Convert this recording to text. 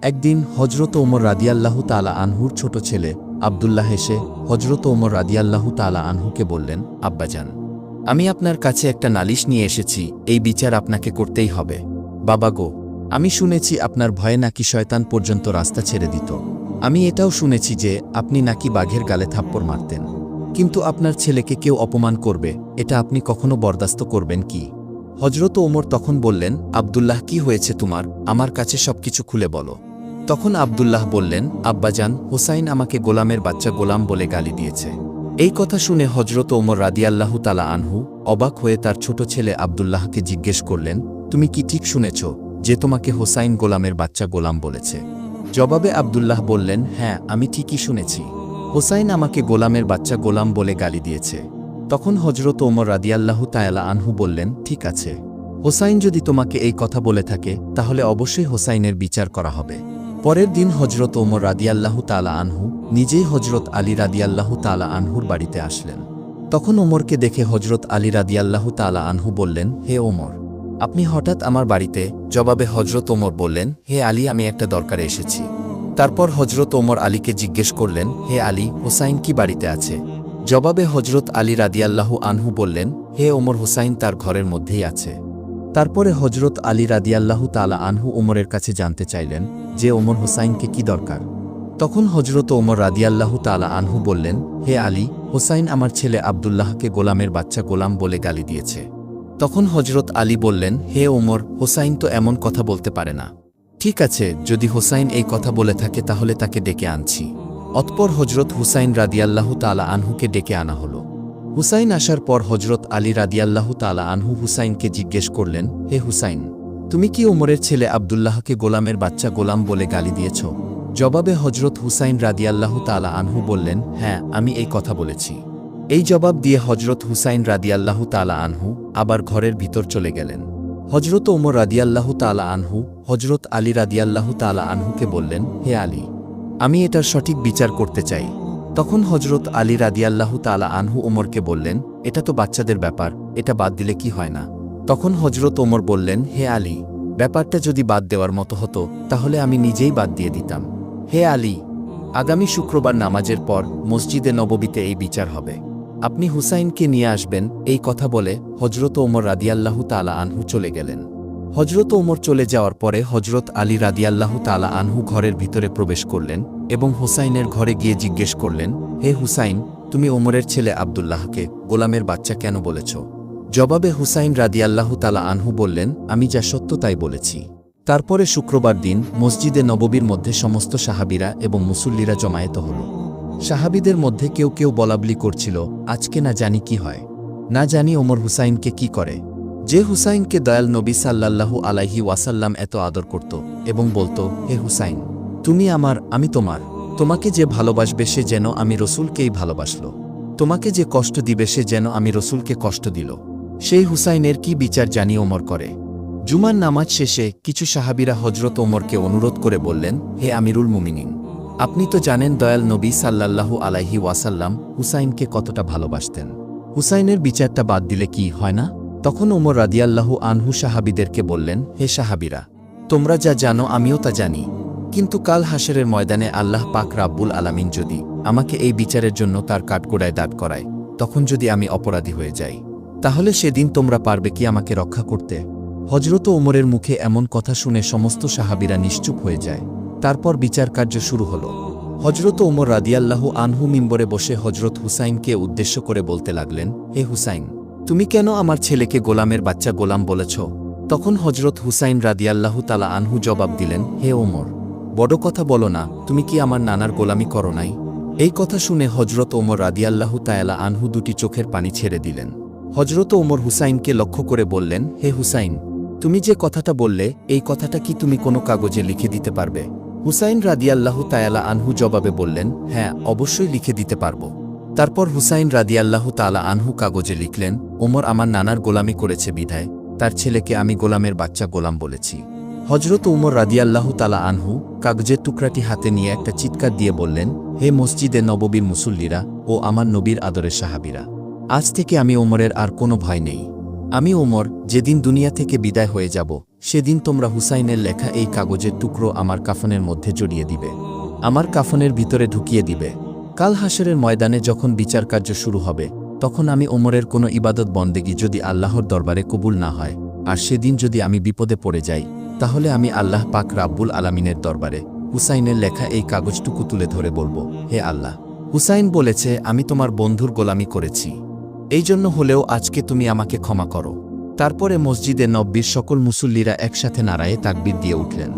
একদিন হজরত ওমর রাদিয়াল্লাহু তাআলা আনহুর ছোট ছেলে আব্দুল্লাহ এসে হজরত ওমর রাদিয়াল্লাহু তাআলা আনহুকে বললেন, আব্বাজান, আমি আপনার কাছে একটা নালিশ নিয়ে এসেছি, এই বিচার আপনাকে করতেই হবে। বাবা গো, আমি শুনেছি আপনার ভয়ে নাকি শয়তান পর্যন্ত রাস্তা ছেড়ে দিত। আমি এটাও শুনেছি যে আপনি নাকি বাঘের গালে থাপ্পড় মারতেন। কিন্তু আপনার ছেলেকে কেউ অপমান করবে, এটা আপনি কখনো বরদাস্ত করবেন কি? হজরত ওমর তখন বললেন, আব্দুল্লাহ, কি হয়েছে তোমার? আমার কাছে সবকিছু খুলে বলো। তখন আব্দুল্লাহ বললেন, আব্বাজান, হুসাইন আমাকে গোলামের বাচ্চা গোলাম বলে গালি দিয়েছে। এই কথা শুনে হজরত ওমর রাদিয়াল্লাহু তাআলা আনহু অবাক হয়ে তার ছোট ছেলে আব্দুল্লাহকে জিজ্ঞেস করলেন, তুমি কি ঠিক শুনেছ যে তোমাকে হুসাইন গোলামের বাচ্চা গোলাম বলেছে? জবাবে আব্দুল্লাহ বললেন, হ্যাঁ, আমি ঠিকই শুনেছি। হুসাইন আমাকে গোলামের বাচ্চা গোলাম বলে গালি দিয়েছে। তখন হজরত ওমর রাদিয়াল্লাহু তাআলা আনহু বললেন, ঠিক আছে, হুসাইন যদি তোমাকে এই কথা বলে থাকে তাহলে অবশ্যই হুসাইনের বিচার করা হবে। পরের দিন হজরত ওমর রাদিয়াল্লাহু তাআলা আনহু নিজেই হজরত আলী রাদিয়াল্লাহু তাআলা আনহুর বাড়িতে আসলেন। তখন ওমরকে দেখে হজরত আলী রাদিয়াল্লাহু তাআলা আনহু বললেন, হে ওমর, আপনি হঠাৎ আমার বাড়িতে? জবাবে হজরত ওমর বললেন, হে আলী, আমি একটা দরকারে এসেছি। তারপর হজরত ওমর আলীকে জিজ্ঞেস করলেন, হে আলী, হুসাইন কি বাড়িতে আছে? জবাবে হজরত আলী রাদিয়াল্লাহু আনহু বললেন, হে ওমর, হুসাইন তার ঘরের মধ্যেই আছে। তারপরে হজরত আলী রাদিয়াল্লাহু তাআলা আনহু ওমরের কাছে জানতে চাইলেন যে ওমর, হুসাইনকে কি দরকার? তখন হজরত ওমর রাদিয়াল্লাহু তাআলা আনহু বললেন, হে আলী, হুসাইন আমার ছেলে আব্দুল্লাহকে গোলামের বাচ্চা গোলাম বলে গালি দিয়েছে। তখন হজরত আলী বললেন, হে ওমর, হুসাইন তো এমন কথা বলতে পারে না। ঠিক আছে, যদি হুসাইন এই কথা বলে থাকে তাহলে তাকে ডেকে আনছি। অতঃপর হজরত হুসাইন রাদিয়াল্লাহু তাআলা আনহুকে ডেকে আনা হল। হুসাইন আসার পর হজরত আলী রাদিয়াল্লাহু তাআলা আনহু হুসাইনকে জিজ্ঞেস করলেন, হে হুসাইন, তুমি কি ওমরের ছেলে আব্দুল্লাহকে গোলামের বাচ্চা গোলাম বলে গালি দিয়েছ? জবাবে হজরত হুসাইন রাদিয়াল্লাহু তাআলা আনহু বললেন, হ্যাঁ, আমি এই কথা বলেছি। এই জবাব দিয়ে হজরত হুসাইন রাদিয়াল্লাহু তাআলা আনহু আবার ঘরের ভিতর চলে গেলেন। হজরত ওমর রাদিয়াল্লাহু তাআলা আনহু হজরত আলী রাদিয়াল্লাহু তাআলা আনহুকে বললেন, হে আলী, আমি এটার সঠিক বিচার করতে চাই। তখন হজরত আলী রাদিয়াল্লাহু তাআলা আনহু ওমরকে বললেন, এটা তো বাচ্চাদের ব্যাপার, এটা বাদ দিলে কি হয় না? তখন হজরত ওমর বললেন, হে আলী, ব্যাপারটা যদি বাদ দেওয়ার মতো হতো তাহলে আমি নিজেই বাদ দিয়ে দিতাম। হে আলী, আগামী শুক্রবার নামাজের পর মসজিদে নববীতে এই বিচার হবে। আপনি হুসাইনকে নিয়ে আসবেন। এই কথা বলে হজরত ওমর রাদিয়াল্লাহু তাআলা আনহু চলে গেলেন। হজরত ওমর চলে যাওয়ার পরে হজরত আলী রাদিয়াল্লাহু তাআলা আনহু ঘরের ভিতরে প্রবেশ করলেন এবং হুসাইনের ঘরে গিয়ে জিজ্ঞেস করলেন, হে হুসাইন, তুমি ওমরের ছেলে আব্দুল্লাহকে গোলামের বাচ্চা কেন বলেছ? জবাবে হুসাইন রাদিয়াল্লাহু তাআলা আনহু বললেন, আমি যা সত্য তাই বলেছি। তারপরে শুক্রবার দিন মসজিদে নববীর মধ্যে সমস্ত সাহাবীরা এবং মুসল্লিরা জমায়েত হল। সাহাবীদের মধ্যে কেউ কেউ বলাবলি করছিল, আজকে না জানি কি হয়, না জানি ওমর হুসাইনকে কি করে। যে হুসাইনকে দয়াল নবী সাল্লাল্লাহু আলাইহি ওয়াসাল্লাম এত আদর করত এবং বলতো, হে হুসাইন, তুমি আমার, আমি তোমার। তোমাকে যে ভালোবাসবে সে যেন আমি রসুলকেই ভালোবাসল, তোমাকে যে কষ্ট দিবে সে যেন আমি রসুলকে কষ্ট দিল। সেই হুসাইনের কি বিচার জানি ওমর করে। জুমার নামাজ শেষে কিছু সাহাবীরা হজরত ওমরকে অনুরোধ করে বললেন, হে আমিরুল মুমিনিন, আপনি তো জানেন দয়াল নবী সাল্লাল্লাহু আলাইহি ওয়াসাল্লাম হুসাইনকে কতটা ভালোবাসতেন। হুসাইনের বিচারটা বাদ দিলে কি হয় না? তখন ওমর রাদিয়াল্লাহু আনহু সাহাবীদেরকে বললেন, হে সাহাবীরা, তোমরা যা জানো আমিও তা জানি, কিন্তু কাল হাশরের ময়দানে আল্লাহ পাক রাব্বুল আলামিন যদি আমাকে এই বিচারের জন্য তার কাঠগড়ায় দাঁড় করায়, তখন যদি আমি অপরাধী হয়ে যাই, তাহলে সেদিন তোমরা পারবে কি আমাকে রক্ষা করতে? হজরত ওমরের মুখে এমন কথা শুনে সমস্ত সাহাবীরা নিশ্চুপ হয়ে যায়। তারপর বিচার কার্য শুরু হল। হজরত ওমর রাদিয়াল্লাহু আনহু মিম্বরে বসে হজরত হুসাইনকে উদ্দেশ্য করে বলতে লাগলেন, হে হুসাইন, তুমি কেন আমার ছেলেকে গোলামের বাচ্চা গোলাম বলেছ? তখন হজরত হুসাইন রাদিয়াল্লাহু তাআলা আনহু জবাব দিলেন, হে ওমর, বড় কথা বলো না, তুমি কি আমার নানার গোলামি করো নাই? এই কথা শুনে হজরত ওমর রাদিয়াল্লাহু তাআলা আনহু দুটি চোখের পানি ছেড়ে দিলেন। হজরত ওমর হুসাইনকে লক্ষ্য করে বললেন, হে হুসাইন, তুমি যে কথাটা বললে এই কথাটা কি তুমি কোনো কাগজে লিখে দিতে পারবে? হুসাইন রাদিয়াল্লাহু তাআলা আনহু জবাবে বললেন, হ্যাঁ, অবশ্যই লিখে দিতে পারব। তারপর হুসাইন রাদিয়াল্লাহু তাআলা আনহু কাগজে লিখলেন, ওমর আমার নানার গোলামি করেছে বিধায় তার ছেলেকে আমি গোলামের বাচ্চা গোলাম বলেছি। হজরত উমর রাদিয়াল্লাহু তাআলা আনহু কাগজের টুকরাটি হাতে নিয়ে একটা চিৎকার দিয়ে বললেন, হে মসজিদে নববীর মুসল্লিরা ও আমার নবীর আদরের সাহাবীরা, আজ থেকে আমি ওমরের আর কোনো ভয় নেই। আমি ওমর যেদিন দুনিয়া থেকে বিদায় হয়ে যাব সেদিন তোমরা হুসাইনের লেখা এই কাগজের টুকরো আমার কাফনের মধ্যে জড়িয়ে দিবে, আমার কাফনের ভিতরে ঢুকিয়ে দিবে। কাল হাসরের ময়দানে যখন বিচার কার্য শুরু হবে, তখন আমি ওমরের কোনো ইবাদত বন্দেগী যদি আল্লাহর দরবারে কবুল না হয়, আর সেদিন যদি আমি বিপদে পড়ে যাই, তাহলে আমি আল্লাহ পাক রাব্বুল আলামিনের দরবারে হুসাইনের লেখা এই কাগজটুকু তুলে ধরে বলবো, হে আল্লাহ, হুসাইন বলেছে আমি তোমার বন্ধুর গোলামি করেছি, এই জন্য হলেও আজকে তুমি আমাকে ক্ষমা করো। তারপরে মসজিদে নব্বীর সকল মুসল্লিরা একসাথে নারায়ে তাকবীর দিয়ে উঠলেন।